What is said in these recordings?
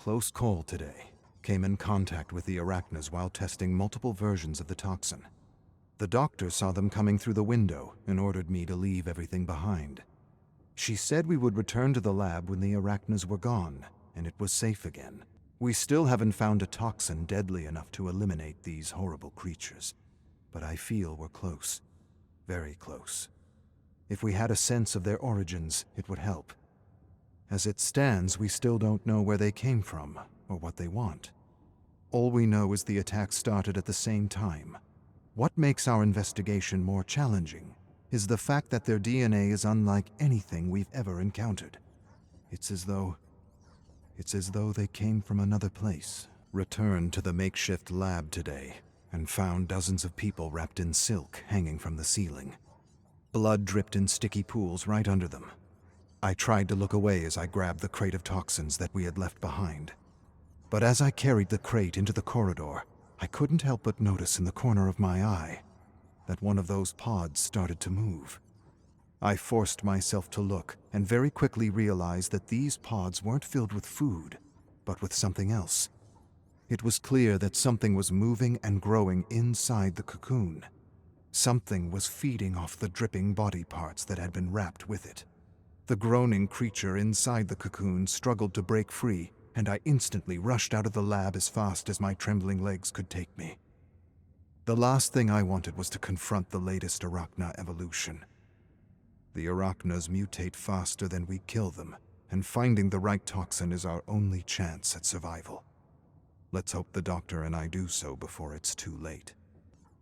close call today. Came in contact with the arachnas while testing multiple versions of the toxin. The doctor saw them coming through the window and ordered me to leave everything behind. She said we would return to the lab when the arachnas were gone, and it was safe again. We still haven't found a toxin deadly enough to eliminate these horrible creatures, but I feel we're close. Very close. If we had a sense of their origins, it would help. As it stands, we still don't know where they came from or what they want. All we know is the attack started at the same time. What makes our investigation more challenging is the fact that their DNA is unlike anything we've ever encountered. It's as though they came from another place. Returned to the makeshift lab today and found dozens of people wrapped in silk hanging from the ceiling. Blood dripped in sticky pools right under them. I tried to look away as I grabbed the crate of toxins that we had left behind. But as I carried the crate into the corridor, I couldn't help but notice in the corner of my eye that one of those pods started to move. I forced myself to look and very quickly realized that these pods weren't filled with food, but with something else. It was clear that something was moving and growing inside the cocoon. Something was feeding off the dripping body parts that had been wrapped with it. The groaning creature inside the cocoon struggled to break free, and I instantly rushed out of the lab as fast as my trembling legs could take me. The last thing I wanted was to confront the latest arachna evolution. The arachnas mutate faster than we kill them, and finding the right toxin is our only chance at survival. Let's hope the doctor and I do so before it's too late.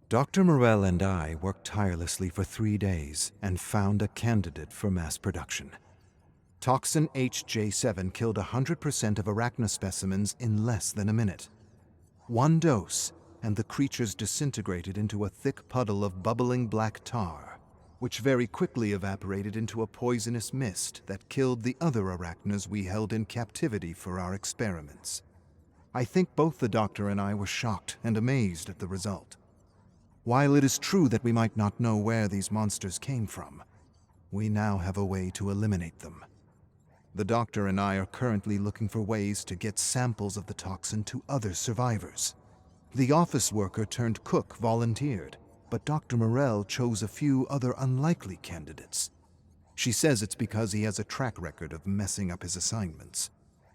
Dr. Morell and I worked tirelessly for 3 days and found a candidate for mass production. Toxin HJ7 killed 100% of arachna specimens in less than a minute. 1 dose, and the creatures disintegrated into a thick puddle of bubbling black tar, which very quickly evaporated into a poisonous mist that killed the other arachnas we held in captivity for our experiments. I think both the doctor and I were shocked and amazed at the result. While it is true that we might not know where these monsters came from, we now have a way to eliminate them. The doctor and I are currently looking for ways to get samples of the toxin to other survivors. The office worker turned cook volunteered, but Dr. Morell chose a few other unlikely candidates. She says it's because he has a track record of messing up his assignments.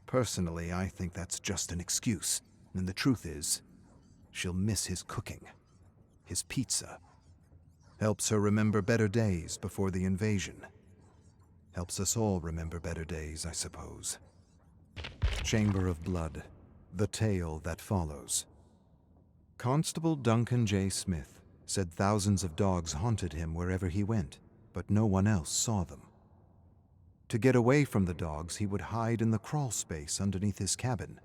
Personally, I think that's just an excuse, and the truth is, she'll miss his cooking. His pizza. Helps her remember better days before the invasion. Helps us all remember better days, I suppose. Chamber of Blood. The tale that follows. Constable Duncan J. Smith said thousands of dogs haunted him wherever he went, but no one else saw them. To get away from the dogs, he would hide in the crawl space underneath his cabin,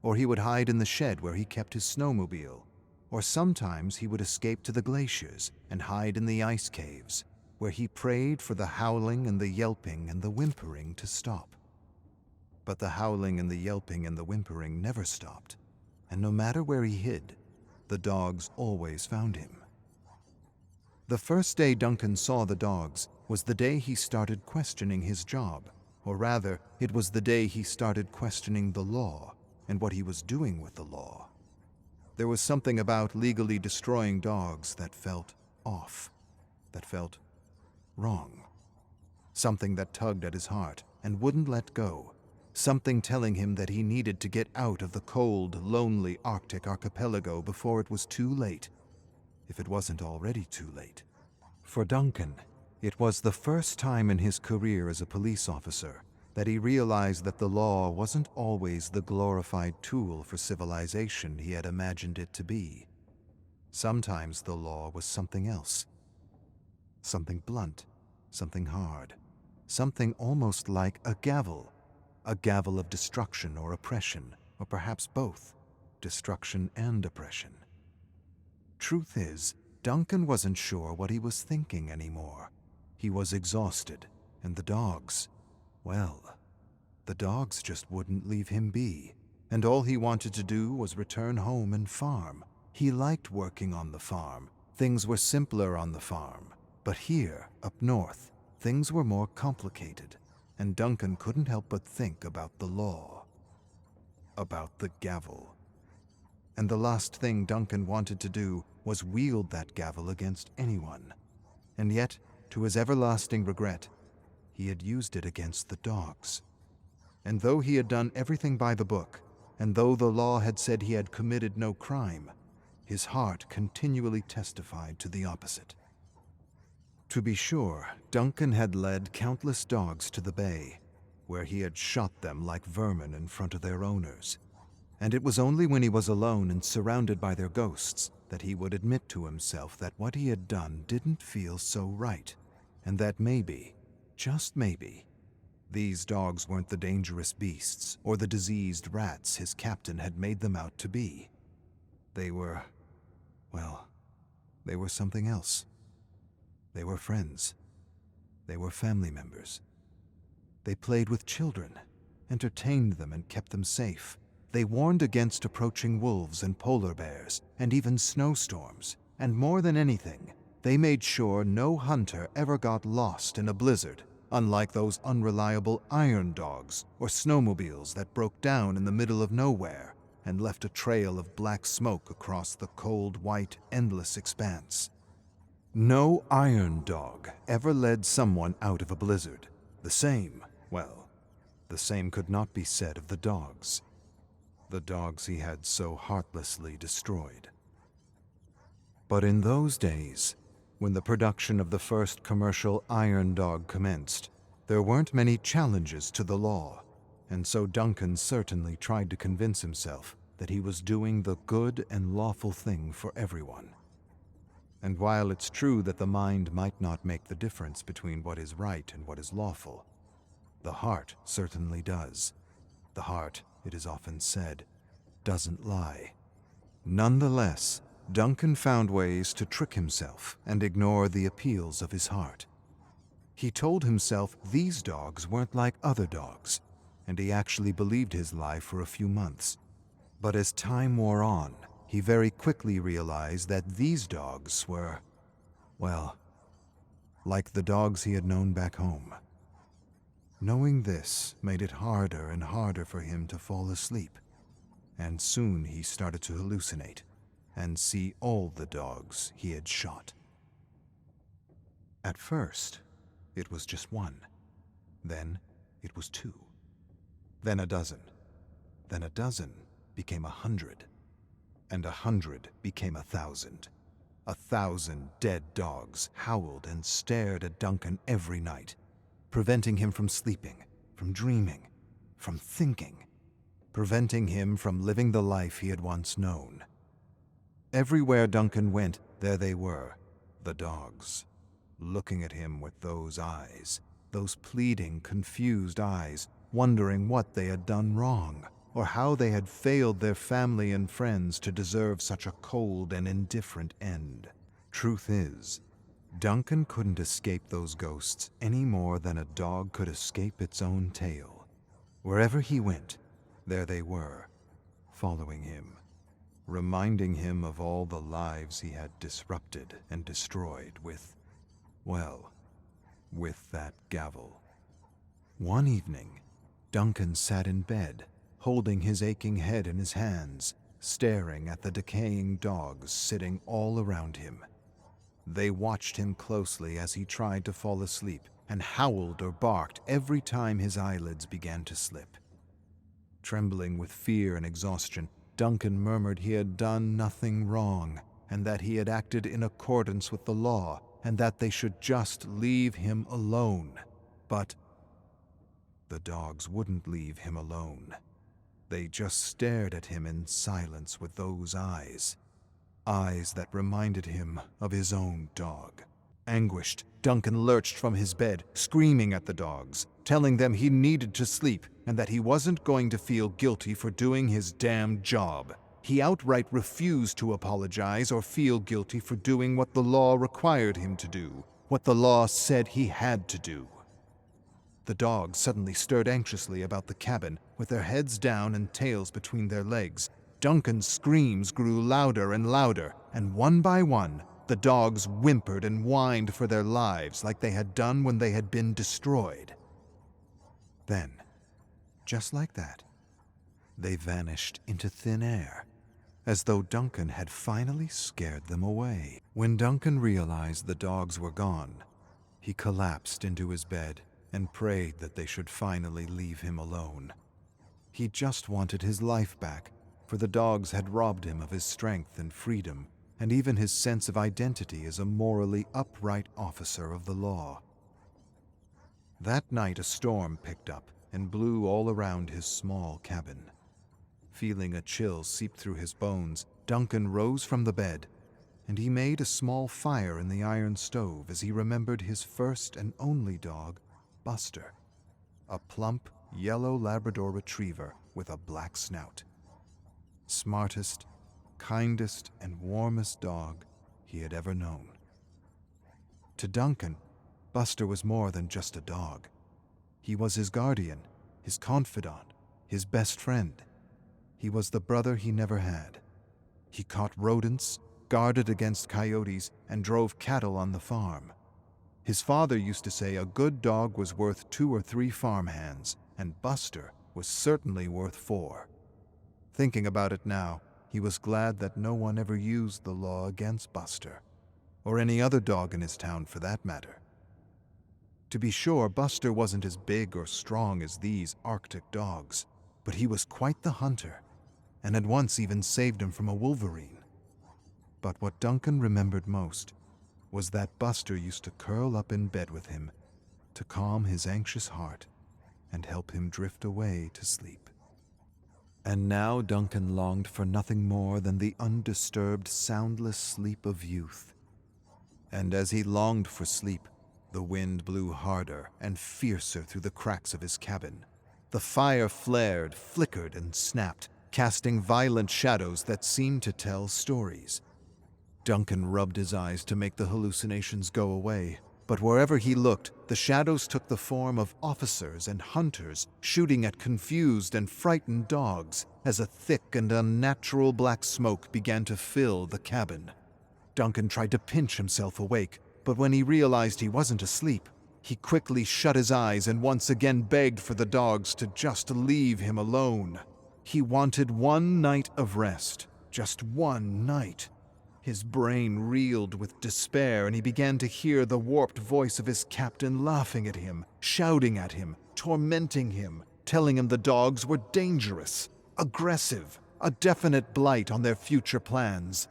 or he would hide in the shed where he kept his snowmobile, or sometimes he would escape to the glaciers and hide in the ice caves, where he prayed for the howling and the yelping and the whimpering to stop. But the howling and the yelping and the whimpering never stopped, and no matter where he hid, the dogs always found him. The first day Duncan saw the dogs was the day he started questioning his job, or rather, it was the day he started questioning the law and what he was doing with the law. There was something about legally destroying dogs that felt off, that felt wrong. Something that tugged at his heart and wouldn't let go. Something telling him that he needed to get out of the cold, lonely Arctic archipelago before it was too late, if it wasn't already too late. For Duncan, it was the first time in his career as a police officer that he realized that the law wasn't always the glorified tool for civilization he had imagined it to be. Sometimes the law was something else. Something blunt, something hard, something almost like a gavel of destruction or oppression, or perhaps both, destruction and oppression. Truth is, Duncan wasn't sure what he was thinking anymore. He was exhausted, and the dogs, well, the dogs just wouldn't leave him be, and all he wanted to do was return home and farm. He liked working on the farm. Things were simpler on the farm. But here, up north, things were more complicated, and Duncan couldn't help but think about the law. about the gavel. And the last thing Duncan wanted to do was wield that gavel against anyone. And yet, to his everlasting regret, he had used it against the dogs. And though he had done everything by the book, and though the law had said he had committed no crime, his heart continually testified to the opposite. To be sure, Duncan had led countless dogs to the bay, where he had shot them like vermin in front of their owners. And it was only when he was alone and surrounded by their ghosts that he would admit to himself that what he had done didn't feel so right, and that maybe, just maybe, these dogs weren't the dangerous beasts or the diseased rats his captain had made them out to be. They were, well, they were something else. They were friends. They were family members. They played with children, entertained them, and kept them safe. They warned against approaching wolves and polar bears, and even snowstorms. And more than anything, they made sure no hunter ever got lost in a blizzard, unlike those unreliable iron dogs or snowmobiles that broke down in the middle of nowhere and left a trail of black smoke across the cold, white, endless expanse. No iron dog ever led someone out of a blizzard. The same could not be said of the dogs he had so heartlessly destroyed. But in those days, when the production of the first commercial iron dog commenced, there weren't many challenges to the law, and so Duncan certainly tried to convince himself that he was doing the good and lawful thing for everyone. And while it's true that the mind might not make the difference between what is right and what is lawful, the heart certainly does. The heart, it is often said, doesn't lie. Nonetheless, Duncan found ways to trick himself and ignore the appeals of his heart. He told himself these dogs weren't like other dogs, and he actually believed his lie for a few months. But as time wore on, he very quickly realized that these dogs were, well, like the dogs he had known back home. Knowing this made it harder and harder for him to fall asleep, and soon he started to hallucinate and see all the dogs he had shot. At first, it was just one. Then it was two. Then a dozen. Then a dozen became 100. And 100 became 1,000. 1,000 dead dogs howled and stared at Duncan every night, preventing him from sleeping, from dreaming, from thinking, preventing him from living the life he had once known. Everywhere Duncan went, there they were, the dogs, looking at him with those eyes, those pleading, confused eyes, wondering what they had done wrong, or how they had failed their family and friends to deserve such a cold and indifferent end. Truth is, Duncan couldn't escape those ghosts any more than a dog could escape its own tail. Wherever he went, there they were, following him, reminding him of all the lives he had disrupted and destroyed with that gavel. One evening, Duncan sat in bed, holding his aching head in his hands, staring at the decaying dogs sitting all around him. They watched him closely as he tried to fall asleep and howled or barked every time his eyelids began to slip. Trembling with fear and exhaustion, Duncan murmured he had done nothing wrong, and that he had acted in accordance with the law, and that they should just leave him alone. But the dogs wouldn't leave him alone. They just stared at him in silence with those eyes that reminded him of his own dog. Anguished, Duncan lurched from his bed, screaming at the dogs, telling them he needed to sleep and that he wasn't going to feel guilty for doing his damn job. He outright refused to apologize or feel guilty for doing what the law required him to do, what the law said he had to do. The dogs suddenly stirred anxiously about the cabin, with their heads down and tails between their legs. Duncan's screams grew louder and louder, and one by one, the dogs whimpered and whined for their lives like they had done when they had been destroyed. Then, just like that, They vanished into thin air, as though Duncan had finally scared them away. When Duncan realized the dogs were gone, he collapsed into his bed and prayed that they should finally leave him alone. He just wanted his life back, for the dogs had robbed him of his strength and freedom, and even his sense of identity as a morally upright officer of the law. That night a storm picked up and blew all around his small cabin. Feeling a chill seep through his bones, Duncan rose from the bed, and he made a small fire in the iron stove as he remembered his first and only dog, Buster, a plump, yellow Labrador retriever with a black snout. Smartest, kindest, and warmest dog he had ever known. To Duncan, Buster was more than just a dog. He was his guardian, his confidant, his best friend. He was the brother he never had. He caught rodents, guarded against coyotes, and drove cattle on the farm. His father used to say a good dog was worth 2 or 3 farmhands, and Buster was certainly worth 4. Thinking about it now, he was glad that no one ever used the law against Buster, or any other dog in his town for that matter. To be sure, Buster wasn't as big or strong as these Arctic dogs, but he was quite the hunter, and had once even saved him from a wolverine. But what Duncan remembered most was that Buster used to curl up in bed with him to calm his anxious heart and help him drift away to sleep. And now Duncan longed for nothing more than the undisturbed, soundless sleep of youth. And as he longed for sleep, the wind blew harder and fiercer through the cracks of his cabin. The fire flared, flickered, and snapped, casting violent shadows that seemed to tell stories. Duncan rubbed his eyes to make the hallucinations go away, but wherever he looked, the shadows took the form of officers and hunters shooting at confused and frightened dogs as a thick and unnatural black smoke began to fill the cabin. Duncan tried to pinch himself awake, but when he realized he wasn't asleep, he quickly shut his eyes and once again begged for the dogs to just leave him alone. He wanted one night of rest, just one night. His brain reeled with despair, and he began to hear the warped voice of his captain laughing at him, shouting at him, tormenting him, telling him the dogs were dangerous, aggressive, a definite blight on their future plans.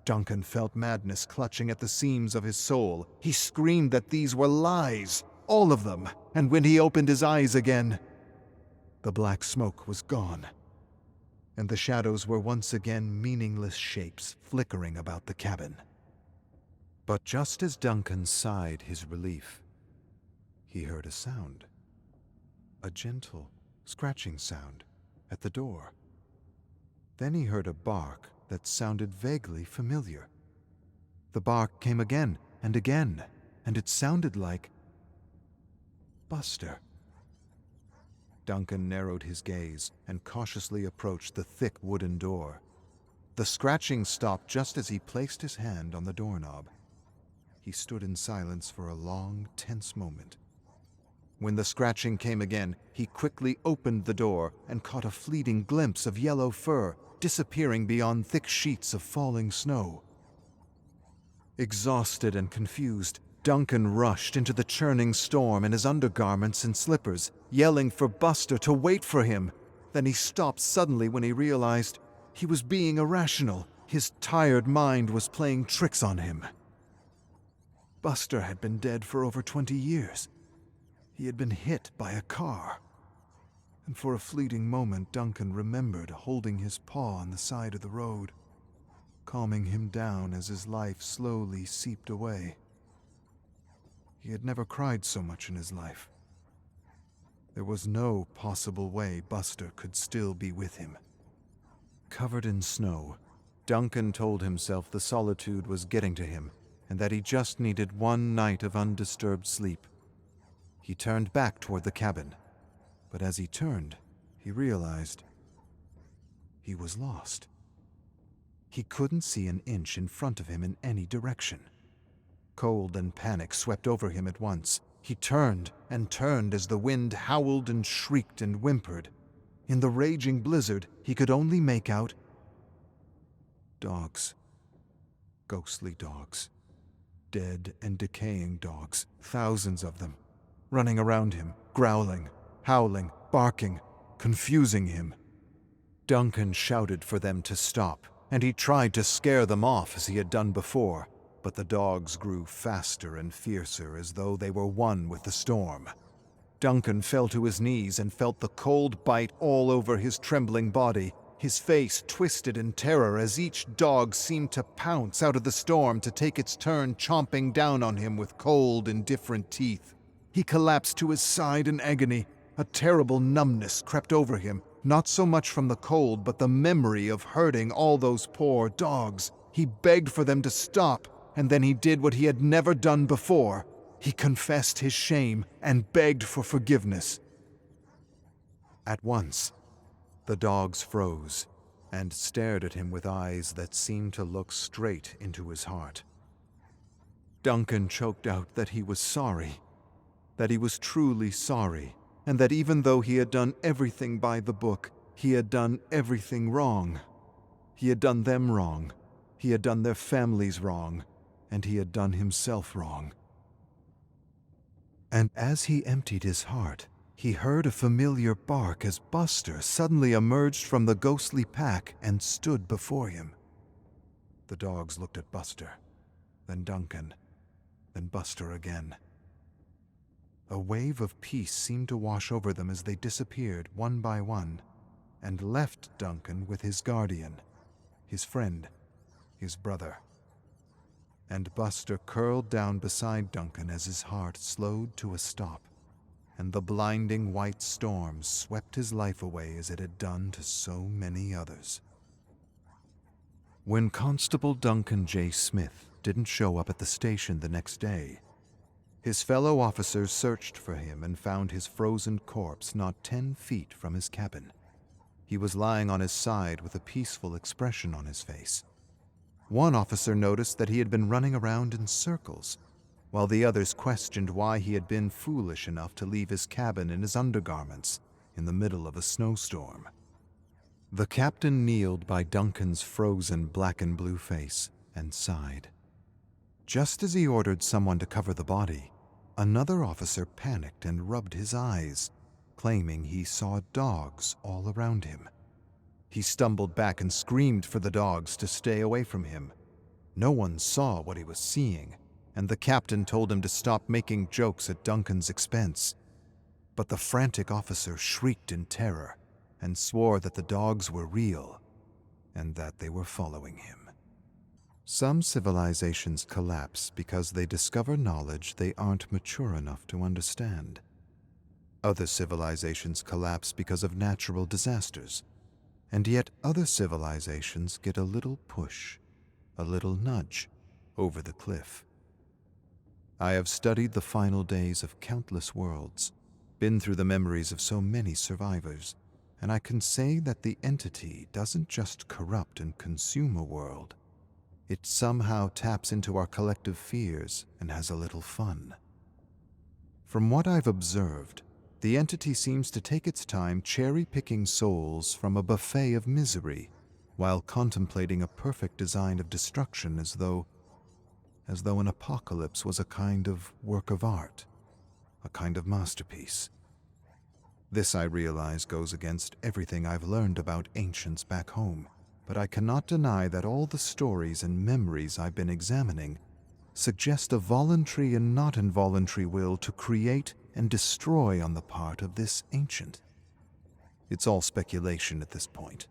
Duncan felt madness clutching at the seams of his soul. He screamed that these were lies, all of them, and when he opened his eyes again, the black smoke was gone, and the shadows were once again meaningless shapes flickering about the cabin. But just as Duncan sighed his relief, he heard a sound. A gentle, scratching sound at the door. Then he heard a bark that sounded vaguely familiar. The bark came again, and it sounded like Buster. Duncan narrowed his gaze and cautiously approached the thick wooden door. The scratching stopped just as he placed his hand on the doorknob. He stood in silence for a long, tense moment. When the scratching came again, he quickly opened the door and caught a fleeting glimpse of yellow fur disappearing beyond thick sheets of falling snow. Exhausted and confused, Duncan rushed into the churning storm in his undergarments and slippers, yelling for Buster to wait for him. Then he stopped suddenly when he realized he was being irrational. His tired mind was playing tricks on him. Buster had been dead for over 20 years. He had been hit by a car. And for a fleeting moment, Duncan remembered holding his paw on the side of the road, calming him down as his life slowly seeped away. He had never cried so much in his life. There was no possible way Buster could still be with him. Covered in snow, Duncan told himself the solitude was getting to him and that he just needed one night of undisturbed sleep. He turned back toward the cabin, but as he turned, he realized he was lost. He couldn't see an inch in front of him in any direction. Cold and panic swept over him at once. He turned and turned as the wind howled and shrieked and whimpered. In the raging blizzard, he could only make out dogs. Ghostly dogs. Dead and decaying dogs, thousands of them, running around him, growling, howling, barking, confusing him. Duncan shouted for them to stop, and he tried to scare them off as he had done before, but the dogs grew faster and fiercer as though they were one with the storm. Duncan fell to his knees and felt the cold bite all over his trembling body. His face twisted in terror as each dog seemed to pounce out of the storm to take its turn chomping down on him with cold, indifferent teeth. He collapsed to his side in agony. A terrible numbness crept over him, not so much from the cold, but the memory of hurting all those poor dogs. He begged for them to stop, and then he did what he had never done before. He confessed his shame and begged for forgiveness. At once, the dogs froze and stared at him with eyes that seemed to look straight into his heart. Duncan choked out that he was sorry, that he was truly sorry, and that even though he had done everything by the book, he had done everything wrong. He had done them wrong, he had done their families wrong, and he had done himself wrong. And as he emptied his heart, he heard a familiar bark as Buster suddenly emerged from the ghostly pack and stood before him. The dogs looked at Buster, then Duncan, then Buster again. A wave of peace seemed to wash over them as they disappeared one by one, and left Duncan with his guardian, his friend, his brother. And Buster curled down beside Duncan as his heart slowed to a stop, and the blinding white storm swept his life away as it had done to so many others. When Constable Duncan J. Smith didn't show up at the station the next day, his fellow officers searched for him and found his frozen corpse not 10 feet from his cabin. He was lying on his side with a peaceful expression on his face. One officer noticed that he had been running around in circles, while the others questioned why he had been foolish enough to leave his cabin in his undergarments in the middle of a snowstorm. The captain kneeled by Duncan's frozen black and blue face and sighed. Just as he ordered someone to cover the body, another officer panicked and rubbed his eyes, claiming he saw dogs all around him. He stumbled back and screamed for the dogs to stay away from him. No one saw what he was seeing, and the captain told him to stop making jokes at Duncan's expense. But the frantic officer shrieked in terror and swore that the dogs were real and that they were following him. Some civilizations collapse because they discover knowledge they aren't mature enough to understand. Other civilizations collapse because of natural disasters, and yet other civilizations get a little push, a little nudge, over the cliff. I have studied the final days of countless worlds, been through the memories of so many survivors, and I can say that the entity doesn't just corrupt and consume a world. It somehow taps into our collective fears and has a little fun. From what I've observed, the entity seems to take its time cherry-picking souls from a buffet of misery while contemplating a perfect design of destruction as though an apocalypse was a kind of work of art, a kind of masterpiece. This, I realize, goes against everything I've learned about ancients back home, but I cannot deny that all the stories and memories I've been examining suggest a voluntary and not involuntary will to create and destroy on the part of this ancient. It's all speculation at this point,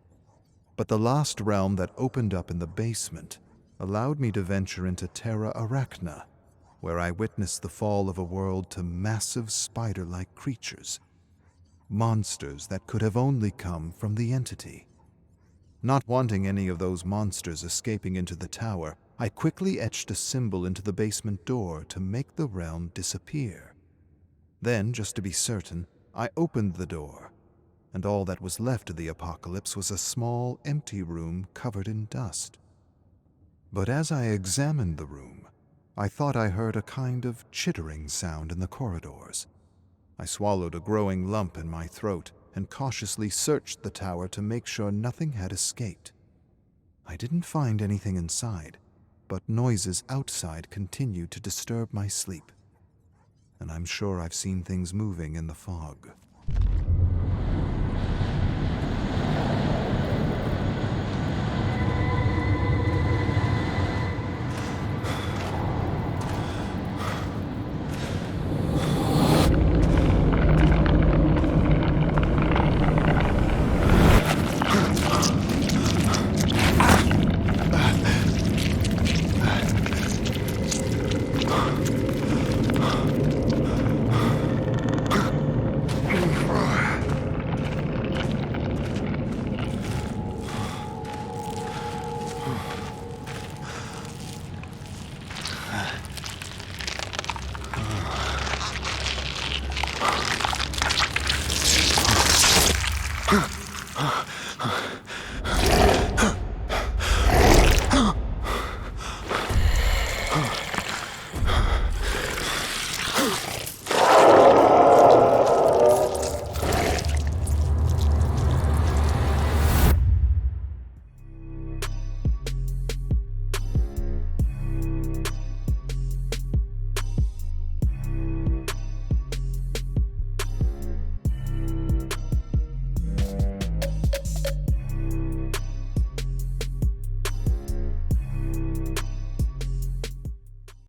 but the last realm that opened up in the basement allowed me to venture into Terra Arachna, where I witnessed the fall of a world to massive spider-like creatures, monsters that could have only come from the entity. Not wanting any of those monsters escaping into the tower, I quickly etched a symbol into the basement door to make the realm disappear. Then, just to be certain, I opened the door, and all that was left of the apocalypse was a small, empty room covered in dust. But as I examined the room, I thought I heard a kind of chittering sound in the corridors. I swallowed a growing lump in my throat and cautiously searched the tower to make sure nothing had escaped. I didn't find anything inside, but noises outside continued to disturb my sleep. And I'm sure I've seen things moving in the fog.